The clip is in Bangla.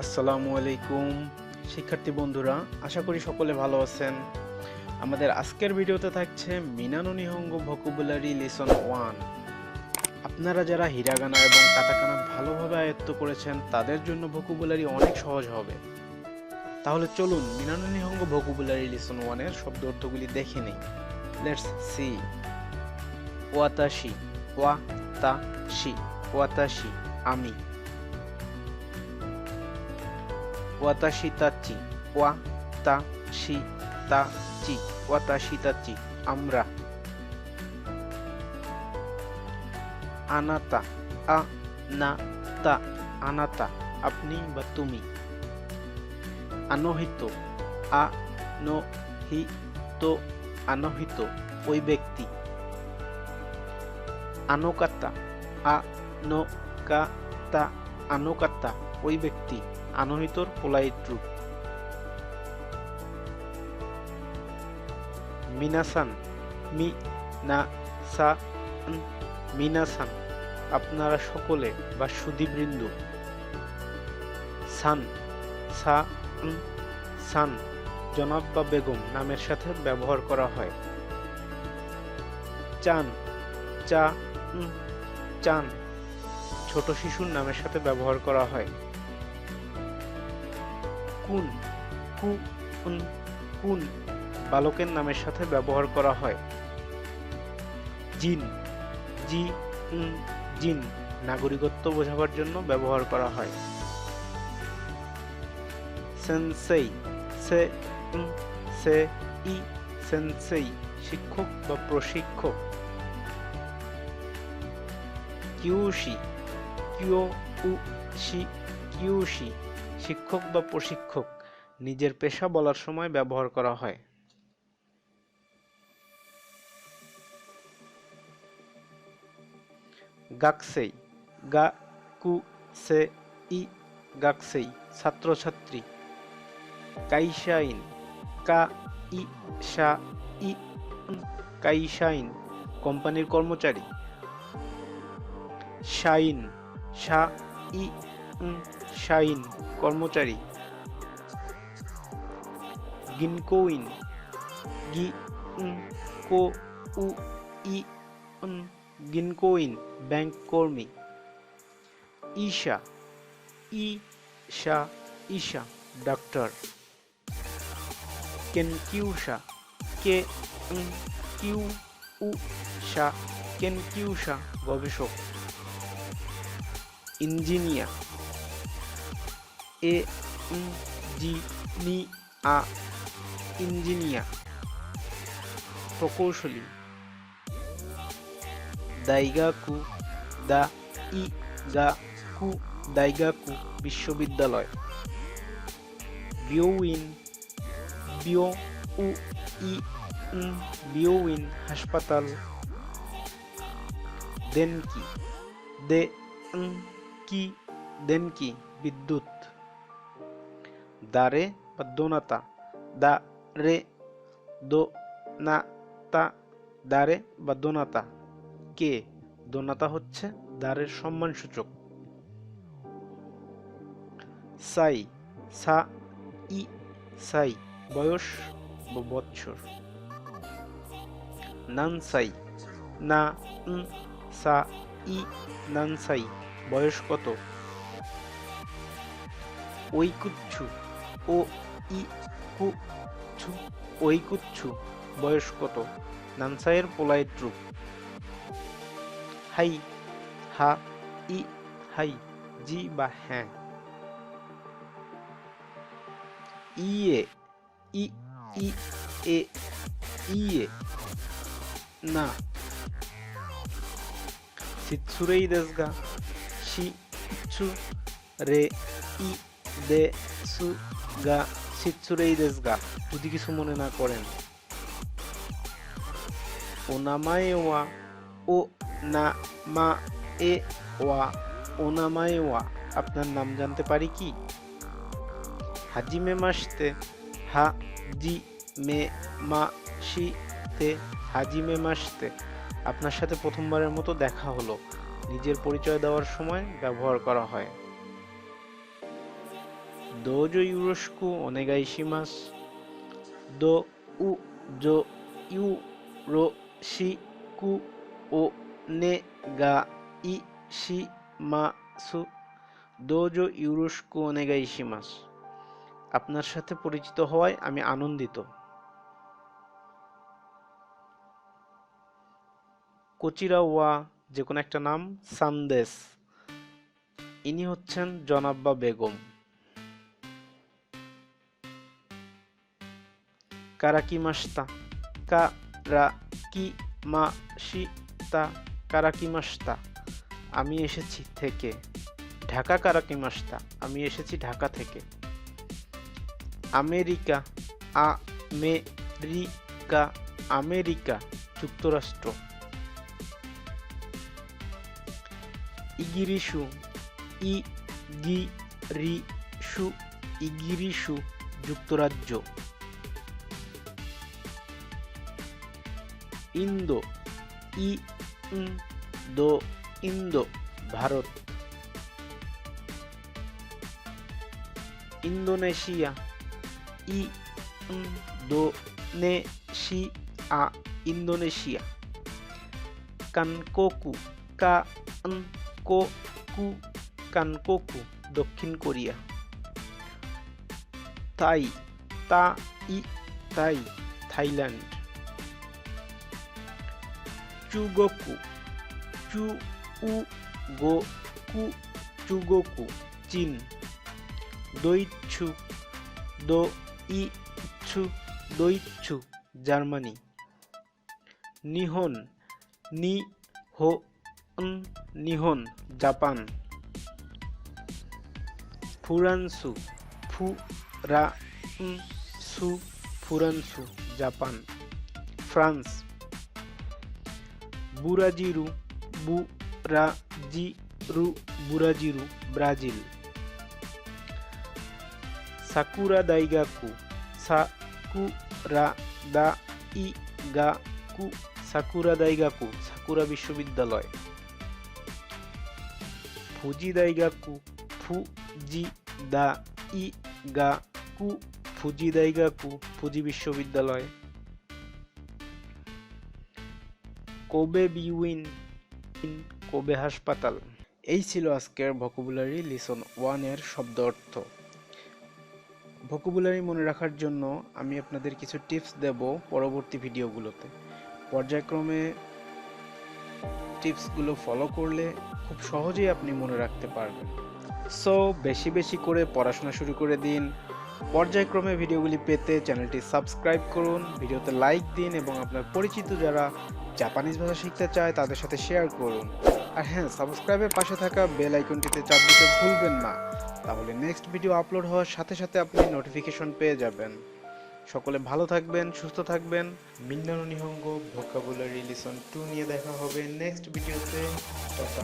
আসসালামু আলাইকুম শিক্ষার্থী বন্ধুরা, আশা করি সকলে ভালো আছেন। আমাদের আজকের ভিডিওতে থাকছে মিনা নো নিহঙ্গো ভোকাবুলারি লেসন 1। আপনারা যারা হিরাগানা এবং কাটাকানা ভালোভাবে আয়ত্ত করেছেন তাদের জন্য ভোকাবুলারি অনেক সহজ হবে। তাহলে চলুন মিনা নো নিহঙ্গো ভোকাবুলারি লেসন 1 এর শব্দ অর্থগুলি দেখে নেই। Let's see. ওয়াতাশি, ওয়াতাশি, ওয়াতাশি আমি। ওয়াতাশি তাচি, ওয়াতাশি তাচি, ওয়াতাশি তাচি আমরা। আনাতা, আনাতা, আনাতা আপনি বা তুমি। আনহিত, আনহিত, আনহিত ওই ব্যক্তি। আনোকাতা, আনোকাতা, আনোকাতা ওই ব্যক্তি। আনহিতর পোলাইট রূপ। মিনাসান, মিনাসান, মিনাসান আপনারা সকলে বা সুধীবৃন্দ। সান, সান জনাব বা বেগম নামের সাথে ব্যবহার করা হয়। চান, চান ছোট শিশুর নামের সাথে ব্যবহার করা হয়। কুন, কুন বালকের নামের সাথে ব্যবহার করা হয়। জিন, জিন নাগরিকত্ব বোঝাবার জন্য ব্যবহার করা হয়। সেনসেই, সেনসেই শিক্ষক বা প্রশিক্ষক। কিউশি, কিউশি শিক্ষক বা প্রশিক্ষক নিজের পেশা বলার সময় ব্যবহার করা হয়। গাকসেই, গাকুসেই, গাকসেই ছাত্রছাত্রী। কাইশাইন, কাইশাইন কোম্পানির কর্মচারী। শাইন, শাইন কর্মচারী। গিনকোইন, গিনকোইন ব্যাংক কর্মী। ঈশা, ঈশা ডাক্তার। কেনকিউশা, কেনকিউশা গবেষক। ইঞ্জিনিয়ার, ইঞ্জিনিয়ার প্রকৌশলী। দাইগাকু, দাইগাকু বিশ্ববিদ্যালয়। বিওইন, বিওইন হাসপাতাল। দেনকি বিদ্যুৎ। দারে বা দোনাতা, দারে দোনাতা, দারে বা দোনাতা কে। দোনাতা হচ্ছে দারের সম্মানসূচক। সাই, সাই বয়স বা বৎসর। নানসাই, নানসাই বয়স কত। ওইকুচ্ছু, ওইকুচ্ছু বয়স কত। নানসাইয়ের পোলাইট রূপ। হাই, হাই জি বা হ্যাঁ। ইয়ে, ইয়ে না। সিৎসুরেই দেসগা, সিৎসুরেই দেসগা যদি কিছু মনে না করেন। ওনামায়েওয়া, ও না মা এ ওয়া, ওনামায়েওয়া আপনার নাম জানতে পারি কি। হাজিমে মাসতে, হাজিমে মাসিতে, হাজিমে মাসতে আপনার সাথে প্রথমবারের মতো দেখা হলো। নিজের পরিচয় দেওয়ার সময় ব্যবহার করা হয়। dojo yoroshiku onegai shimasu. Dojo yoroshiku onegai shimasu. dojo yoroshiku onegai shimasu. আপনার সাথে পরিচিত হওয়ায় আমি আনন্দিত। কোচিরা ওয়া যে কোনো একটা নাম, সানদেশ ইনি হচ্ছেন জনাব্বা বেগম। কারাকিমাশিতা, কারাকিমাশিতা, কারাকিমাশিতা আমি এসেছি থেকে। ঢাকা কারাকিমাশিতা আমি এসেছি ঢাকা থেকে। আমেরিকা, আমেরিকা, আমেরিকা যুক্তরাষ্ট্র। ইগিরিশু, ইগিরিশু, ইগিরিশু যুক্তরাজ্য। ইন্দো, ইন্দো, ইন্দো ভারত। Indonesia, Indonesia, Indonesia. কানকোকু, কানকোকু, কানকোকু দক্ষিণ কোরিয়া। তাই, তাই থাইল্যান্ড। চুগোকু, চুগোকু, চুগোকু চীন। দৈচ্ছু, দইচ্ছু, দইচ্ছু জার্মানি। নিহন, নিহন জাপান। ফুরানসু, ফুরানসু, ফুরানসু জাপান। ফ্রান্স। বুরাজিরু, বুরাজিরু, বুরাজিরু ব্রাজিল। সাকুরা দাইগাকু, সাকুরা দাইগাকু, সাকুরা দাইগাকু সাকুরা বিশ্ববিদ্যালয়। ফুজি দাইগাকু, ফুজি দাইগাকু, ফুজি দাইগাকু ফুজি বিশ্ববিদ্যালয়। কোবে বিউইন, কোবে হাসপাতাল। এই ছিল আজকের ভোকাবুলারি লিসন 1 এর শব্দ অর্থ। ভোকাবুলারি মনে রাখার জন্য আমি আপনাদের কিছু টিপস দেব পরবর্তী ভিডিওগুলোতে। পর্যায়ক্রমে টিপসগুলো ফলো করলে খুব সহজেই আপনি মনে রাখতে পারবেন। সো বেশি বেশি করে পড়াশোনা শুরু করে দিন। পর্যায়ক্রমে ভিডিওগুলি পেতে চ্যানেলটি সাবস্ক্রাইব করুন, ভিডিওতে লাইক দিন এবং আপনার পরিচিত যারা জাপানিজ ভাষা শিখতে চায় তাদের সাথে শেয়ার করুন। আর হ্যাঁ, সাবস্ক্রাইবের পাশে থাকা বেল আইকনটিতে চাপ দিতে ভুলবেন না, তাহলে নেক্সট ভিডিও আপলোড হওয়ার সাথে সাথে আপনি নোটিফিকেশন পেয়ে যাবেন। সকলে ভালো থাকবেন, সুস্থ থাকবেন। মিন্না নো নিহঙ্গো ভোকাবুলারি লিসন 2 নিয়ে দেখা হবে নেক্সট ভিডিওতে। টাটা।